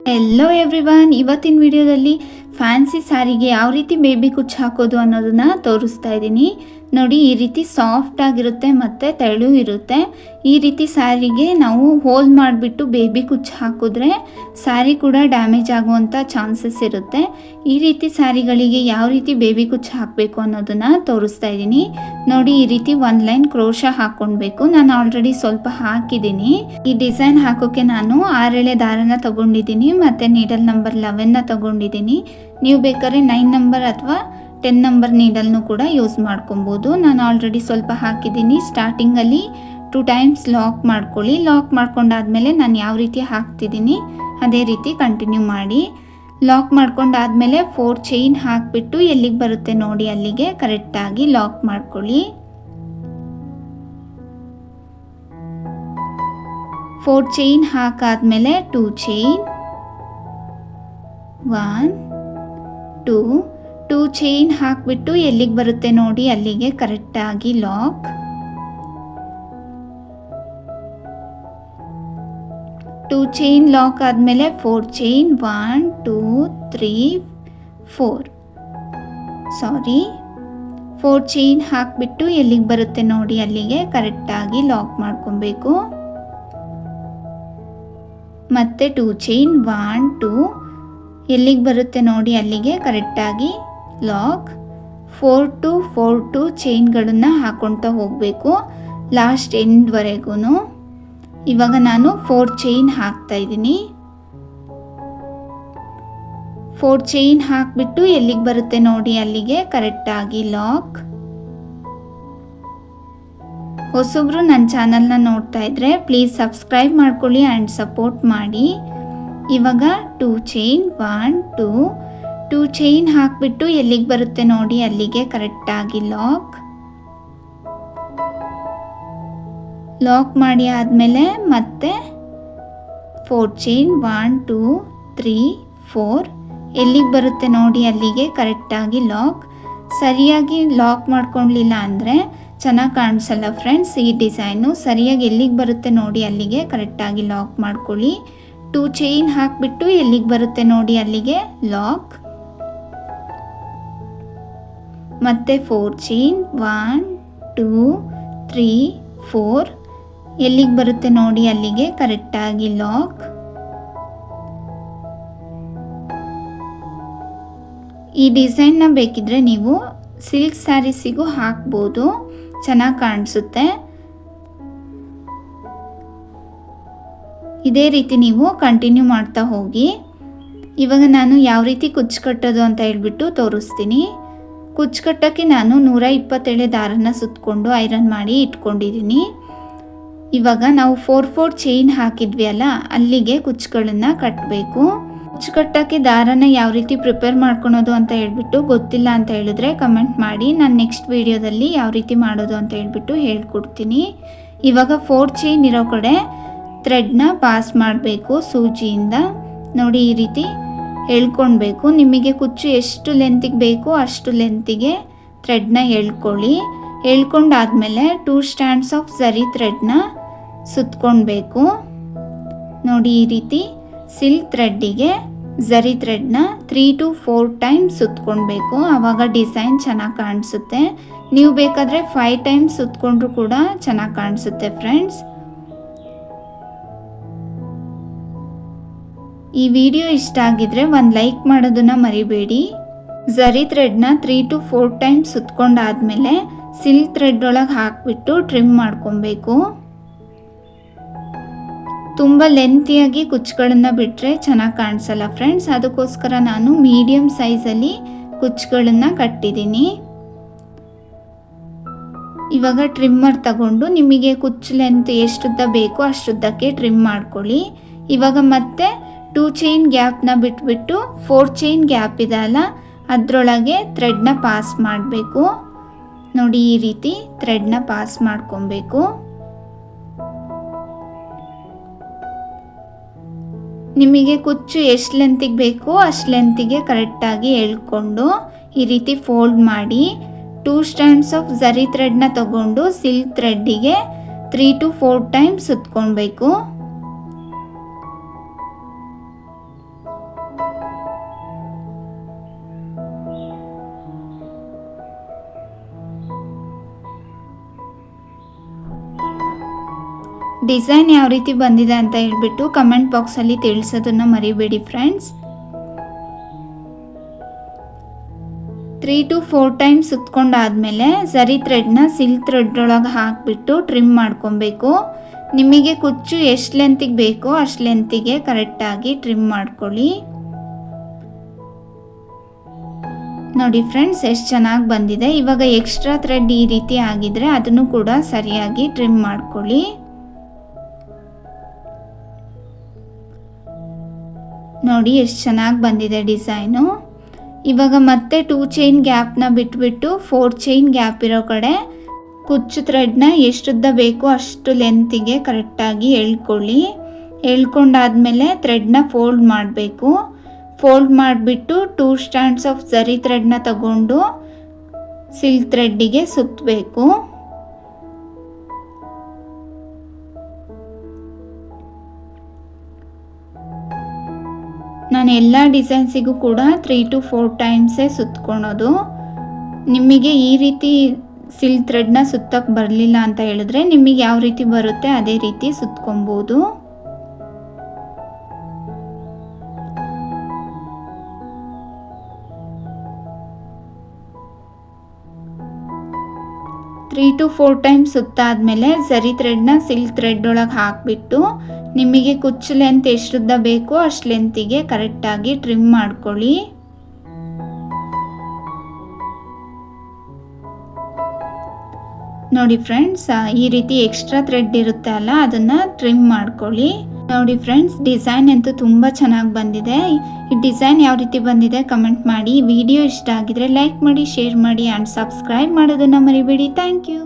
Hello everyone, ಇವತ್ತಿನ ವಿಡಿಯೋದಲ್ಲಿ fancy ಸ್ಯಾರಿಗೆ ಯಾವ ರೀತಿ ಬೇಬಿ ಕುಚ್ಚು ಹಾಕೋದು ಅನ್ನೋದನ್ನ ತೋರಿಸ್ತಾ ಇದ್ದೀನಿ. ನೋಡಿ, ಈ ರೀತಿ ಸಾಫ್ಟ್ ಆಗಿರುತ್ತೆ ಮತ್ತು ತೆಳು ಇರುತ್ತೆ. ಈ ರೀತಿ ಸ್ಯಾರಿಗೆ ನಾವು ಹೋಲ್ ಮಾಡಿಬಿಟ್ಟು ಬೇಬಿ ಕುಚ್ಚು ಹಾಕಿದ್ರೆ ಸ್ಯಾರಿ ಕೂಡ ಡ್ಯಾಮೇಜ್ ಆಗುವಂಥ ಚಾನ್ಸಸ್ ಇರುತ್ತೆ. ಈ ರೀತಿ ಸ್ಯಾರಿಗಳಿಗೆ ಯಾವ ರೀತಿ ಬೇಬಿ ಕುಚ್ಚು ಹಾಕಬೇಕು ಅನ್ನೋದನ್ನು ತೋರಿಸ್ತಾ ಇದ್ದೀನಿ. ನೋಡಿ, ಈ ರೀತಿ ಒಂದು ಲೈನ್ ಕ್ರೋಶ ಹಾಕ್ಕೊಳ್ಬೇಕು. ನಾನು ಆಲ್ರೆಡಿ ಸ್ವಲ್ಪ ಹಾಕಿದ್ದೀನಿ. ಈ ಡಿಸೈನ್ ಹಾಕೋಕ್ಕೆ ನಾನು 6 ಎಳೆ ದಾರನ ತಗೊಂಡಿದ್ದೀನಿ ಮತ್ತು ನೀಡಲ್ ನಂಬರ್ 11ನ ತಗೊಂಡಿದ್ದೀನಿ. ನೀವು ಬೇಕಾದ್ರೆ 9 ನಂಬರ್ ಅಥವಾ 10 ನಂಬರ್ ನೀಡಲ್ನು ಕೂಡ ಯೂಸ್ ಮಾಡ್ಕೊಬೋದು. ನಾನು ಆಲ್ರೆಡಿ ಸ್ವಲ್ಪ ಹಾಕಿದ್ದೀನಿ. ಸ್ಟಾರ್ಟಿಂಗಲ್ಲಿ 2 ಟೈಮ್ಸ್ ಲಾಕ್ ಮಾಡ್ಕೊಳ್ಳಿ. ಲಾಕ್ ಮಾಡ್ಕೊಂಡಾದ್ಮೇಲೆ ನಾನು ಯಾವ ರೀತಿ ಹಾಕ್ತಿದ್ದೀನಿ ಅದೇ ರೀತಿ ಕಂಟಿನ್ಯೂ ಮಾಡಿ. ಲಾಕ್ ಮಾಡ್ಕೊಂಡಾದ್ಮೇಲೆ 4 ಚೈನ್ ಹಾಕಿಬಿಟ್ಟು ಎಲ್ಲಿಗೆ ಬರುತ್ತೆ ನೋಡಿ ಅಲ್ಲಿಗೆ ಕರೆಕ್ಟಾಗಿ ಲಾಕ್ ಮಾಡ್ಕೊಳ್ಳಿ. 4 ಚೈನ್ ಹಾಕಾದ್ಮೇಲೆ 2 ಚೈನ್ 1 2 ಚೈನ್ ಹಾಕಿಬಿಟ್ಟು ಎಲ್ಲಿಗೆ ಬರುತ್ತೆ ನೋಡಿ ಅಲ್ಲಿಗೆ ಕರೆಕ್ಟಾಗಿ ಲಾಕ್. 2 ಚೈನ್ ಲಾಕ್ ಆದಮೇಲೆ 4 ಚೈನ್ 1 2 3 4 4 ಚೈನ್ ಹಾಕಿಬಿಟ್ಟು ಎಲ್ಲಿಗೆ ಬರುತ್ತೆ ನೋಡಿ ಅಲ್ಲಿಗೆ ಕರೆಕ್ಟಾಗಿ ಲಾಕ್ ಮಾಡ್ಕೊಬೇಕು. ಮತ್ತೆ 2 ಚೈನ್ 1 2 ಎಲ್ಲಿಗೆ ಬರುತ್ತೆ ನೋಡಿ ಅಲ್ಲಿಗೆ ಕರೆಕ್ಟಾಗಿ ಲಾಕ್. 4 2 ಚೈನ್ಗಳನ್ನು ಹಾಕ್ಕೊಳ್ತಾ ಹೋಗಬೇಕು ಲಾಸ್ಟ್ ಎಂಡ್ವರೆಗೂ. ಇವಾಗ ನಾನು 4 ಚೈನ್ ಹಾಕ್ತಾ ಇದ್ದೀನಿ. 4 ಚೈನ್ ಹಾಕಿಬಿಟ್ಟು ಎಲ್ಲಿಗೆ ಬರುತ್ತೆ ನೋಡಿ ಅಲ್ಲಿಗೆ ಕರೆಕ್ಟಾಗಿ ಲಾಕ್. ಹೊಸಬ್ರು ನನ್ನ ಚಾನಲ್ನ ನೋಡ್ತಾ ಇದ್ರೆ ಪ್ಲೀಸ್ ಸಬ್ಸ್ಕ್ರೈಬ್ ಮಾಡ್ಕೊಳ್ಳಿ ಆ್ಯಂಡ್ ಸಪೋರ್ಟ್ ಮಾಡಿ. ಇವಾಗ 2 ಚೈನ್ 1 2 ಚೈನ್ ಹಾಕಿಬಿಟ್ಟು ಎಲ್ಲಿಗೆ ಬರುತ್ತೆ ನೋಡಿ ಅಲ್ಲಿಗೆ ಕರೆಕ್ಟಾಗಿ ಲಾಕ್ ಮಾಡಿ ಆದಮೇಲೆ ಮತ್ತೆ 4 ಚೈನ್ 1 2 3 4 ಎಲ್ಲಿಗೆ ಬರುತ್ತೆ ನೋಡಿ ಅಲ್ಲಿಗೆ ಕರೆಕ್ಟಾಗಿ ಲಾಕ್. ಸರಿಯಾಗಿ ಲಾಕ್ ಮಾಡ್ಕೊಳ್ಳಿಲ್ಲ ಅಂದರೆ ಚೆನ್ನಾಗಿ ಕಾಣಿಸಲ್ಲ ಫ್ರೆಂಡ್ಸ್. ಈ ಡಿಸೈನು ಸರಿಯಾಗಿ ಎಲ್ಲಿಗೆ ಬರುತ್ತೆ ನೋಡಿ ಅಲ್ಲಿಗೆ ಕರೆಕ್ಟಾಗಿ ಲಾಕ್ ಮಾಡ್ಕೊಳ್ಳಿ. 2 ಚೈನ್ ಹಾಕಿಬಿಟ್ಟು ಎಲ್ಲಿಗೆ ಬರುತ್ತೆ ನೋಡಿ ಅಲ್ಲಿಗೆ ಲಾಕ್. ಮತ್ತೆ 4 ಚೈನ್ 1 2 3 4 ಎಲ್ಲಿಗೆ ಬರುತ್ತೆ ನೋಡಿ ಅಲ್ಲಿಗೆ ಕರೆಕ್ಟಾಗಿ ಲಾಕ್. ಈ ಡಿಸೈನ್ನ ಬೇಕಿದ್ರೆ ನೀವು ಸಿಲ್ಕ್ ಸ್ಯಾರೀಸಿಗೂ ಹಾಕ್ಬೋದು, ಚೆನ್ನಾಗಿ ಕಾಣಿಸುತ್ತೆ. ಇದೇ ರೀತಿ ನೀವು ಕಂಟಿನ್ಯೂ ಮಾಡ್ತಾ ಹೋಗಿ. ಇವಾಗ ನಾನು ಯಾವ ರೀತಿ ಕುಚ್ಚು ಕಟ್ಟೋದು ಅಂತ ಹೇಳ್ಬಿಟ್ಟು ತೋರಿಸ್ತೀನಿ. ಕುಚ್ಚು ಕಟ್ಟೋಕ್ಕೆ ನಾನು 127 ದಾರನ ಸುತ್ತಕೊಂಡು ಐರನ್ ಮಾಡಿ ಇಟ್ಕೊಂಡಿದ್ದೀನಿ. ಇವಾಗ ನಾವು 4 ಚೈನ್ ಹಾಕಿದ್ವಿ ಅಲ್ಲ ಅಲ್ಲಿಗೆ ಕುಚ್ಚುಗಳನ್ನು ಕಟ್ಟಬೇಕು. ಕುಚ್ಚು ಕಟ್ಟೋಕ್ಕೆ ದಾರನ ಯಾವ ರೀತಿ ಪ್ರಿಪೇರ್ ಮಾಡ್ಕೊಳೋದು ಅಂತ ಹೇಳ್ಬಿಟ್ಟು ಗೊತ್ತಿಲ್ಲ ಅಂತ ಹೇಳಿದ್ರೆ ಕಮೆಂಟ್ ಮಾಡಿ. ನಾನು ನೆಕ್ಸ್ಟ್ ವಿಡಿಯೋದಲ್ಲಿ ಯಾವ ರೀತಿ ಮಾಡೋದು ಅಂತ ಹೇಳ್ಬಿಟ್ಟು ಹೇಳ್ಕೊಡ್ತೀನಿ. ಇವಾಗ 4 ಚೈನ್ ಇರೋ ಕಡೆ ಥ್ರೆಡ್ನ ಪಾಸ್ ಮಾಡಬೇಕು ಸೂಜಿಯಿಂದ. ನೋಡಿ, ಈ ರೀತಿ ಎಳ್ಕೊಳ್ಬೇಕು. ನಿಮಗೆ ಕುಚ್ಚು ಎಷ್ಟು ಲೆಂತಿಗೆ ಬೇಕೋ ಅಷ್ಟು ಲೆಂತಿಗೆ ಥ್ರೆಡ್ನ ಎಳ್ಕೊಳ್ಳಿ. ಎಳ್ಕೊಂಡಾದ್ಮೇಲೆ 2 ಸ್ಟ್ಯಾಂಡ್ಸ್ ಆಫ್ ಝರಿ ಥ್ರೆಡ್ನ ಸುತ್ಕೊಳ್ಬೇಕು. ನೋಡಿ, ಈ ರೀತಿ ಸಿಲ್ಕ್ ಥ್ರೆಡ್ಡಿಗೆ ಝರಿ ಥ್ರೆಡ್ನ 3 to 4 ಟೈಮ್ಸ್ ಸುತ್ಕೊಳ್ಬೇಕು. ಆವಾಗ ಡಿಸೈನ್ ಚೆನ್ನಾಗಿ ಕಾಣಿಸುತ್ತೆ. ನೀವು ಬೇಕಾದರೆ 5 ಟೈಮ್ಸ್ ಸುತ್ಕೊಂಡ್ರೂ ಕೂಡ ಚೆನ್ನಾಗಿ ಕಾಣಿಸುತ್ತೆ ಫ್ರೆಂಡ್ಸ್. ಈ ವಿಡಿಯೋ ಇಷ್ಟ ಆಗಿದ್ರೆ ಒಂದು ಲೈಕ್ ಮಾಡೋದನ್ನ ಮರಿಬೇಡಿ. ಝರಿ ಥ್ರೆಡ್ನ 3 to 4 ಟೈಮ್ಸ್ ಸುತ್ಕೊಂಡಾದ್ಮೇಲೆ ಸಿಲ್ಕ್ ಥ್ರೆಡ್ ಒಳಗೆ ಹಾಕಿಬಿಟ್ಟು ಟ್ರಿಮ್ ಮಾಡ್ಕೊಬೇಕು. ತುಂಬ ಲೆಂತಿಯಾಗಿ ಕುಚ್ಚುಗಳನ್ನು ಬಿಟ್ಟರೆ ಚೆನ್ನಾಗಿ ಕಾಣಿಸಲ್ಲ ಫ್ರೆಂಡ್ಸ್. ಅದಕ್ಕೋಸ್ಕರ ನಾನು ಮೀಡಿಯಮ್ ಸೈಜಲ್ಲಿ ಕುಚ್ಚುಗಳನ್ನು ಕಟ್ಟಿದ್ದೀನಿ. ಇವಾಗ ಟ್ರಿಮ್ಮರ್ ತಗೊಂಡು ನಿಮಗೆ ಕುಚ್ಚು ಲೆಂತ್ ಎಷ್ಟುದ್ದ ಬೇಕೋ ಅಷ್ಟುದ್ದಕ್ಕೆ ಟ್ರಿಮ್ ಮಾಡ್ಕೊಳ್ಳಿ. ಇವಾಗ ಮತ್ತೆ 2 ಚೈನ್ ಗ್ಯಾಪ್ನ ಬಿಟ್ಬಿಟ್ಟು 4 ಚೈನ್ ಗ್ಯಾಪ್ ಇದೆ ಅಲ್ಲ ಅದರೊಳಗೆ ಥ್ರೆಡ್ನ ಪಾಸ್ ಮಾಡಬೇಕು. ನೋಡಿ, ಈ ರೀತಿ ಥ್ರೆಡ್ನ ಪಾಸ್ ಮಾಡ್ಕೊಬೇಕು. ನಿಮಗೆ ಕುಚ್ಚು ಎಷ್ಟು ಲೆಂತಿಗೆ ಬೇಕೋ ಅಷ್ಟು ಲೆಂತಿಗೆ ಕರೆಕ್ಟಾಗಿ ಎಳ್ಕೊಂಡು ಈ ರೀತಿ ಫೋಲ್ಡ್ ಮಾಡಿ 2 ಸ್ಟ್ಯಾಂಡ್ಸ್ ಆಫ್ ಝರಿ ಥ್ರೆಡ್ನ ತಗೊಂಡು ಸಿಲ್ಕ್ ಥ್ರೆಡ್ಡಿಗೆ 3 to 4 ಟೈಮ್ಸ್ ಸುತ್ಕೊಳ್ಬೇಕು. ಡಿಸೈನ್ ಯಾವ ರೀತಿ ಬಂದಿದೆ ಅಂತ ಹೇಳ್ಬಿಟ್ಟು ಕಮೆಂಟ್ ಬಾಕ್ಸಲ್ಲಿ ತಿಳಿಸೋದನ್ನು ಮರಿಬೇಡಿ ಫ್ರೆಂಡ್ಸ್. 3 to 4 ಟೈಮ್ಸ್ ಸುತ್ಕೊಂಡಾದ್ಮೇಲೆ ಝರಿ ಥ್ರೆಡ್ನ ಸಿಲ್ಕ್ ಥ್ರೆಡ್ ಒಳಗೆ ಹಾಕಿಬಿಟ್ಟು ಟ್ರಿಮ್ ಮಾಡ್ಕೊಬೇಕು. ನಿಮಗೆ ಕುಚ್ಚು ಎಷ್ಟು ಲೆಂತಿಗೆ ಬೇಕೋ ಅಷ್ಟು ಲೆಂತಿಗೆ ಕರೆಕ್ಟಾಗಿ ಟ್ರಿಮ್ ಮಾಡ್ಕೊಳ್ಳಿ. ನೋಡಿ ಫ್ರೆಂಡ್ಸ್, ಎಷ್ಟು ಚೆನ್ನಾಗಿ ಬಂದಿದೆ. ಇವಾಗ ಎಕ್ಸ್ಟ್ರಾ ಥ್ರೆಡ್ ಈ ರೀತಿ ಆಗಿದ್ರೆ ಅದನ್ನು ಕೂಡ ಸರಿಯಾಗಿ ಟ್ರಿಮ್ ಮಾಡ್ಕೊಳ್ಳಿ. ನೋಡಿ ಎಷ್ಟು ಚೆನ್ನಾಗಿ ಬಂದಿದೆ ಡಿಸೈನು. ಇವಾಗ ಮತ್ತೆ 2 ಚೈನ್ ಗ್ಯಾಪ್ನ ಬಿಟ್ಬಿಟ್ಟು 4 ಚೈನ್ ಗ್ಯಾಪ್ ಇರೋ ಕಡೆ ಕುಚ್ಚು ಥ್ರೆಡ್ನ ಎಷ್ಟುದ್ದ ಬೇಕೋ ಅಷ್ಟು ಲೆಂತಿಗೆ ಕರೆಕ್ಟಾಗಿ ಎಳ್ಕೊಳ್ಳಿ. ಎಳ್ಕೊಂಡಾದ್ಮೇಲೆ ಥ್ರೆಡ್ನ ಫೋಲ್ಡ್ ಮಾಡಬೇಕು. ಫೋಲ್ಡ್ ಮಾಡಿಬಿಟ್ಟು 2 ಸ್ಟ್ಯಾಂಡ್ಸ್ ಆಫ್ ಝರಿ ಥ್ರೆಡ್ನ ತಗೊಂಡು ಸಿಲ್ಕ್ ಥ್ರೆಡ್ಡಿಗೆ ಸುತ್ತಬೇಕು. ನಾನು ಎಲ್ಲ ಡಿಸೈನ್ಸಿಗೂ ಕೂಡ 3 to 4 ಟೈಮ್ಸೇ ಸುತ್ಕೊಳೋದು. ನಿಮಗೆ ಈ ರೀತಿ ಸಿಲ್ಕ್ ಥ್ರೆಡ್ನ ಸುತ್ತಕ್ಕೆ ಬರಲಿಲ್ಲ ಅಂತ ಹೇಳಿದ್ರೆ ನಿಮಗೆ ಯಾವ ರೀತಿ ಬರುತ್ತೆ ಅದೇ ರೀತಿ ಸುತ್ಕೊಬೋದು. ತ್ರೀ ಟು 4 ಟೈಮ್ಸ್ ಸುತ್ತಾದ್ಮೇಲೆ ಝರಿ ಥ್ರೆಡ್ನ ಸಿಲ್ಕ್ ಥ್ರೆಡ್ ಒಳಗೆ ಹಾಕಿಬಿಟ್ಟು ನಿಮಗೆ ಕುಚ್ಚು ಲೆಂತ್ ಎಷ್ಟುದ್ದ ಬೇಕೋ ಅಷ್ಟು ಲೆಂತಿಗೆ ಕರೆಕ್ಟಾಗಿ ಟ್ರಿಮ್ ಮಾಡ್ಕೊಳ್ಳಿ. ನೋಡಿ ಫ್ರೆಂಡ್ಸ್, ಈ ರೀತಿ ಎಕ್ಸ್ಟ್ರಾ ಥ್ರೆಡ್ ಇರುತ್ತೆ ಅಲ್ಲ, ಅದನ್ನು ಟ್ರಿಮ್ ಮಾಡ್ಕೊಳ್ಳಿ. ನೋಡಿ ಫ್ರೆಂಡ್ಸ್, ಡಿಸೈನ್ ಅಂತೂ ತುಂಬ ಚೆನ್ನಾಗಿ ಬಂದಿದೆ. ಈ ಡಿಸೈನ್ ಯಾವ ರೀತಿ ಬಂದಿದೆ ಕಮೆಂಟ್ ಮಾಡಿ. ವಿಡಿಯೋ ಇಷ್ಟ ಆಗಿದ್ರೆ ಲೈಕ್ ಮಾಡಿ, ಶೇರ್ ಮಾಡಿ ಆ್ಯಂಡ್ ಸಬ್ಸ್ಕ್ರೈಬ್ ಮಾಡೋದನ್ನು ಮರಿಬೇಡಿ. Thank you.